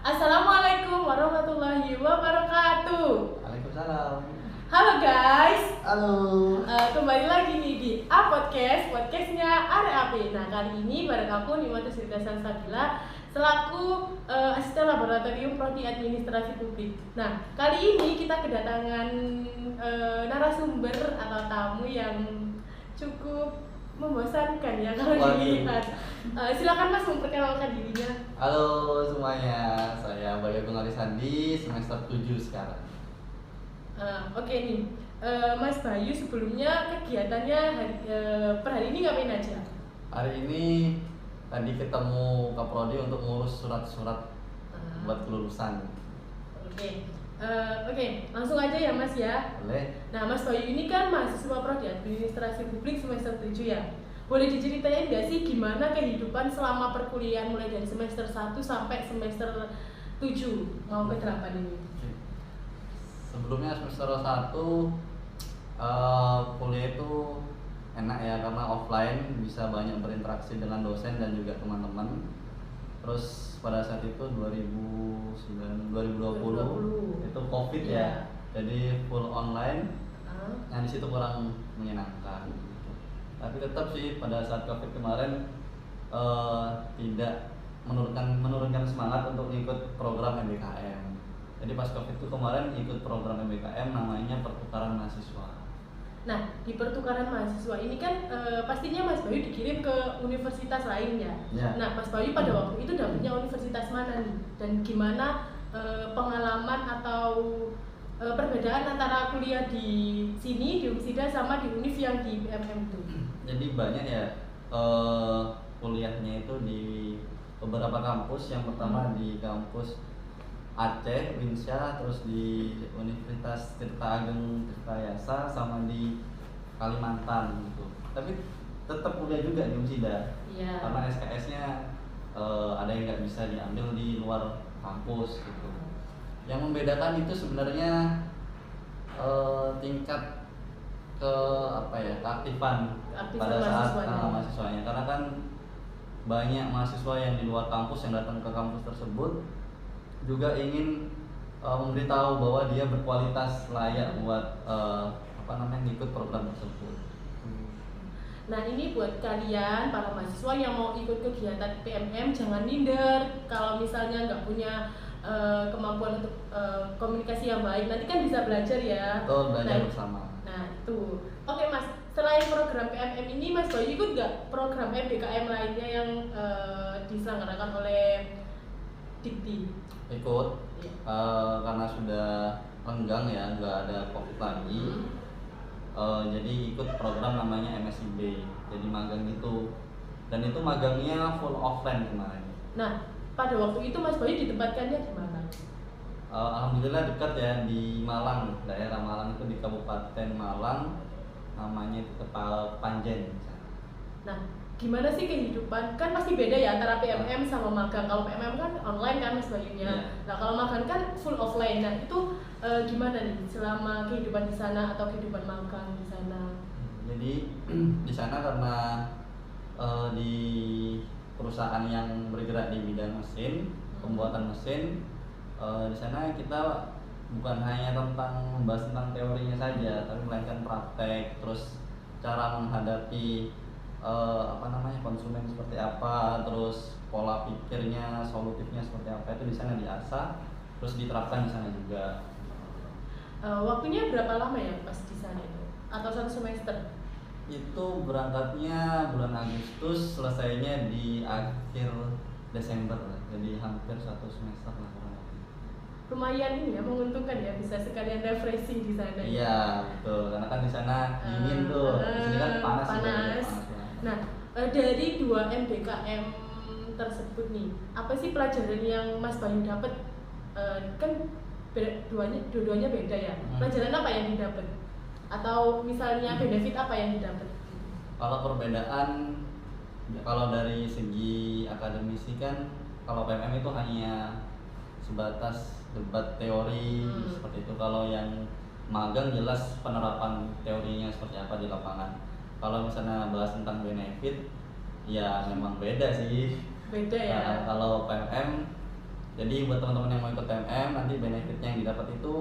Assalamualaikum warahmatullahi wabarakatuh. Waalaikumsalam. Halo guys. Halo. Kembali lagi nih di podcastnya RAP. Nah, kali ini bareng aku Nimata Srita Salsabila selaku asisten laboratorium prodi administrasi publik. Nah, kali ini kita kedatangan narasumber atau tamu yang cukup membosankan ya kalau dilihat. Silakan Mas memperkenalkan dirinya. Halo semuanya, saya Bayu Agung Alisandi, semester 7 sekarang. Oke nih, Mas Bayu sebelumnya kegiatannya per hari ini ngapain aja? Hari ini tadi ketemu Kaprodi untuk ngurus surat-surat buat kelulusan. Oke, langsung aja ya Mas ya. Boleh? Nah, Mas Bayu ini kan mahasiswa prodi administrasi publik semester 7 ya. Boleh diceritain nggak sih gimana kehidupan selama perkuliahan mulai dari semester 1 sampai semester 7 mau ke 8 ini? Sebelumnya semester 1 kuliah itu enak ya karena offline, bisa banyak berinteraksi dengan dosen dan juga teman-teman. Terus pada saat itu 2020 itu COVID ya. Jadi full online. Yang di situ kurang menyenangkan. Tapi tetap sih pada saat COVID kemarin tidak menurunkan semangat untuk ikut program MBKM. Jadi pas COVID itu kemarin ikut program MBKM namanya pertukaran mahasiswa. Nah, di pertukaran mahasiswa ini kan pastinya Mas Bayu dikirim ke universitas lain ya. Nah, Mas Bayu pada waktu itu dapatnya universitas mana nih? Dan gimana pengalaman atau perbedaan antara kuliah di sini di Unisida sama di univ yang di BMM itu? Jadi banyak ya kuliahnya itu di beberapa kampus. Yang pertama di kampus Aceh, Winsya, terus di Universitas Tirta Ageng Tirtayasa, sama di Kalimantan gitu. Tapi tetap kuliah juga di Unisida. Karena SKS-nya ada yang nggak bisa diambil di luar kampus gitu. Yang membedakan itu sebenarnya tingkat keaktifan pada saat mahasiswanya. Karena kan banyak mahasiswa yang di luar kampus yang datang ke kampus tersebut juga ingin memberitahu bahwa dia berkualitas layak buat ikut program tersebut. Nah, ini buat kalian para mahasiswa yang mau ikut kegiatan PMM jangan minder. Kalau misalnya nggak punya kemampuan untuk komunikasi yang baik, nanti kan bisa belajar ya. Belajar bersama. Nah, itu. Oke Mas, selain program PMM ini Mas Bayu ikut nggak program MBKM lainnya yang diselenggarakan oleh Dikti? Ikut, karena sudah renggang ya, nggak ada COVID lagi. Jadi ikut program namanya MSIB, jadi magang gitu. Dan itu magangnya full offline kemarin. Nah, pada waktu itu Mas Bayu ditempatkannya di mana? Alhamdulillah dekat ya, di Malang, daerah Malang itu di Kabupaten Malang, namanya itu Panjen. Nah, gimana sih kehidupan? Kan pasti beda ya antara PMM sama magang. Kalau PMM kan online kan Mas Bayunya. Nah, kalau magang kan full offline. Nah, itu gimana nih selama kehidupan di sana atau kehidupan magang di sana? Jadi di sana karena di perusahaan yang bergerak di bidang mesin, pembuatan mesin, di sana kita bukan hanya membahas tentang teorinya saja, tapi melainkan praktek, terus cara menghadapi konsumen seperti apa, terus pola pikirnya, solutifnya seperti apa, itu di sana diasah, terus diterapkan di sana juga. Waktunya berapa lama ya pas di sana itu? Atau 1 semester? Itu berangkatnya bulan Agustus, selesainya di akhir Desember, jadi hampir 1 semester lah kurang lebih. Lumayan ini ya, menguntungkan ya, bisa sekalian refreshing di sana. Iya betul, karena kan di sana dingin tuh, di sini kan panas. Nah, dari 2 MBKM tersebut nih, apa sih pelajaran yang Mas Bayu dapat? Kan dua-duanya beda ya. Pelajaran apa yang didapat? Atau misalnya benefit apa yang didapat? Kalau perbedaan, kalau dari segi akademisi kan, kalau PMM itu hanya sebatas debat teori seperti itu. Kalau yang magang jelas penerapan teorinya seperti apa di lapangan. Kalau misalnya bahas tentang benefit, ya memang beda sih. Beda ya. Kalau PMM Jadi buat teman-teman yang mau ikut PMM, nanti benefitnya yang didapat itu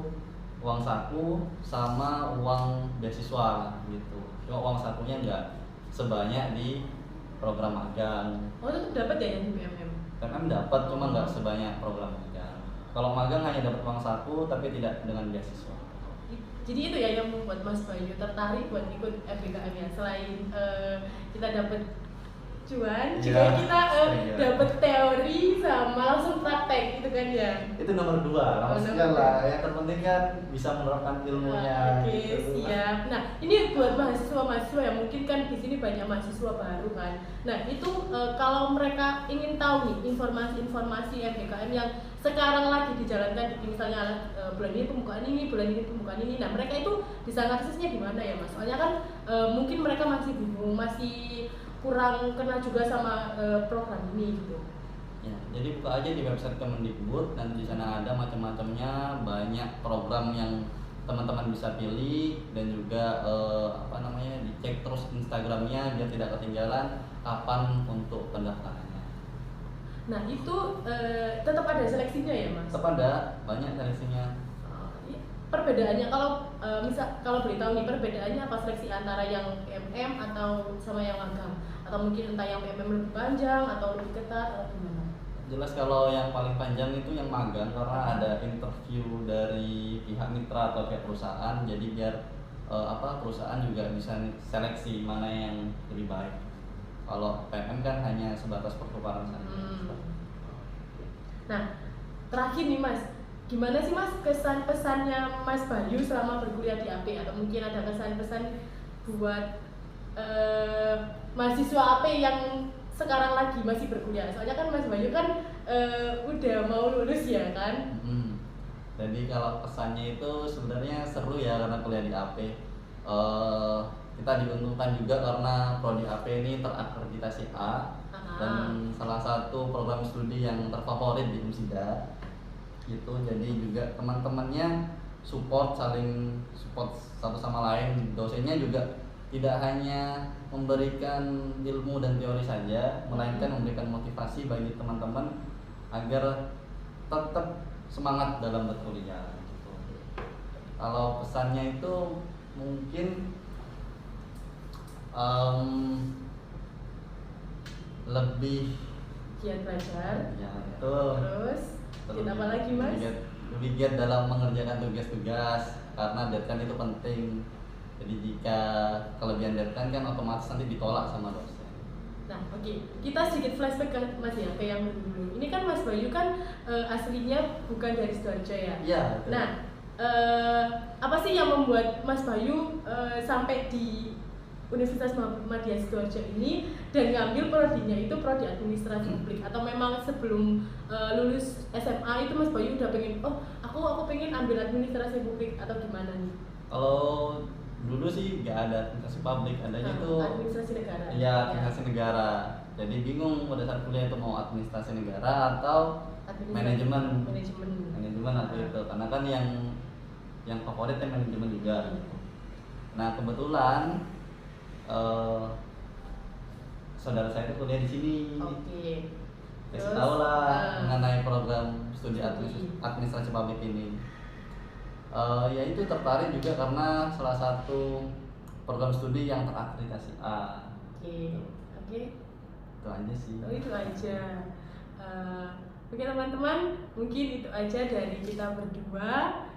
uang saku sama uang beasiswa gitu. Cuma uang sakunya nggak sebanyak di program magang. Oh, tetap dapat ya yang di PMM? PMM dapat, cuma nggak sebanyak program magang. Kalau magang hanya dapat uang saku, tapi tidak dengan beasiswa. Jadi itu ya yang membuat Mas Bayu tertarik buat ikut FBKM ya. Selain kita dapat cuan, juga kita dapat teori sama langsung praktek gitu kan ya. Itu nomor 2, maksudnya lah. Yang terpenting kan bisa menerapkan ilmunya. Oke, gitu. siap. Nah, ini buat mahasiswa-mahasiswa yang mungkin kan di sini banyak mahasiswa baru kan. Nah, itu kalau mereka ingin tahu nih informasi-informasi FBKM yang sekarang lagi dijalankan, misalnya bulan ini pembukaan ini, bulan ini pembukaan ini. Nah, mereka itu bisa aksesnya di mana ya, Mas? Soalnya kan mungkin mereka masih bingung, masih kurang kenal juga sama program ini gitu. Ya, jadi buka aja di website Kemendikbud, dan di sana ada macam-macamnya, banyak program yang teman-teman bisa pilih, dan juga dicek terus Instagramnya biar tidak ketinggalan kapan untuk pendaftarannya. Nah itu tetap ada seleksinya ya Mas? Tetap ada, banyak seleksinya. Perbedaannya kalau boleh tahu nih, perbedaannya apa seleksi antara yang PMM atau sama yang magang? Atau mungkin entah yang PMM lebih panjang atau lebih ketat atau gimana? Jelas kalau yang paling panjang itu yang magang, karena ada interview dari pihak mitra atau pihak perusahaan, jadi biar perusahaan juga bisa seleksi mana yang lebih baik. Kalau PMM kan hanya sebatas pertukaran saja. Nah, terakhir nih Mas, gimana sih Mas kesan-pesannya Mas Bayu selama berkuliah di AP, atau mungkin ada kesan-pesan buat mahasiswa AP yang sekarang lagi masih berkuliah? Soalnya kan Mas Bayu kan udah mau lulus ya kan? Jadi kalau kesannya itu sebenarnya seru ya, karena kuliah di AP. Kita diuntungkan juga karena prodi AP ini terakreditasi A, dan salah satu program studi yang terfavorit di UNSIDA gitu. Jadi juga teman-temannya saling support satu sama lain. Dosennya juga tidak hanya memberikan ilmu dan teori saja, melainkan memberikan motivasi bagi teman-teman agar tetap semangat dalam berkuliah gitu. Kalau pesannya itu mungkin lebih giat belajar, ya itu. terus giat apa lagi Mas? Lebih giat dalam mengerjakan tugas-tugas, karena deadline itu penting. Jadi jika kelebihan deadline kan otomatis nanti ditolak sama dosen. Nah, oke. Kita sedikit flashback ke Mas ya, ke yang dulu. Ini kan Mas Bayu kan aslinya bukan dari Sidoarjo ya? Iya. Nah, apa sih yang membuat Mas Bayu sampai di Universitas Muhammadiyah Sidoarjo ini dan ngambil prodinya itu prodi administrasi publik? Atau memang sebelum lulus SMA itu Mas Bayu udah pengen, aku pengen ambil administrasi publik, atau gimana nih? Kalau dulu sih nggak ada administrasi publik, adanya tuh administrasi negara. Iya, administrasi negara. Jadi bingung pada saat kuliah itu mau administrasi negara atau manajemen atau itu, karena kan yang favorit yang manajemen juga. Nah kebetulan saudara saya itu kuliah di sini. Oke. Kasih tahu lah mengenai program studi administrasi publik ini. Ya itu tertarik juga karena salah satu program studi yang terakreditasi A. Oke. Itu aja sih. Itu aja. Oke teman-teman, mungkin itu aja dari kita berdua.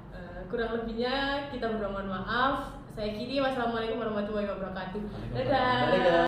Kurang lebihnya kita berdua mohon maaf. Saya Kiri, wassalamualaikum warahmatullahi wabarakatuh. Dadah.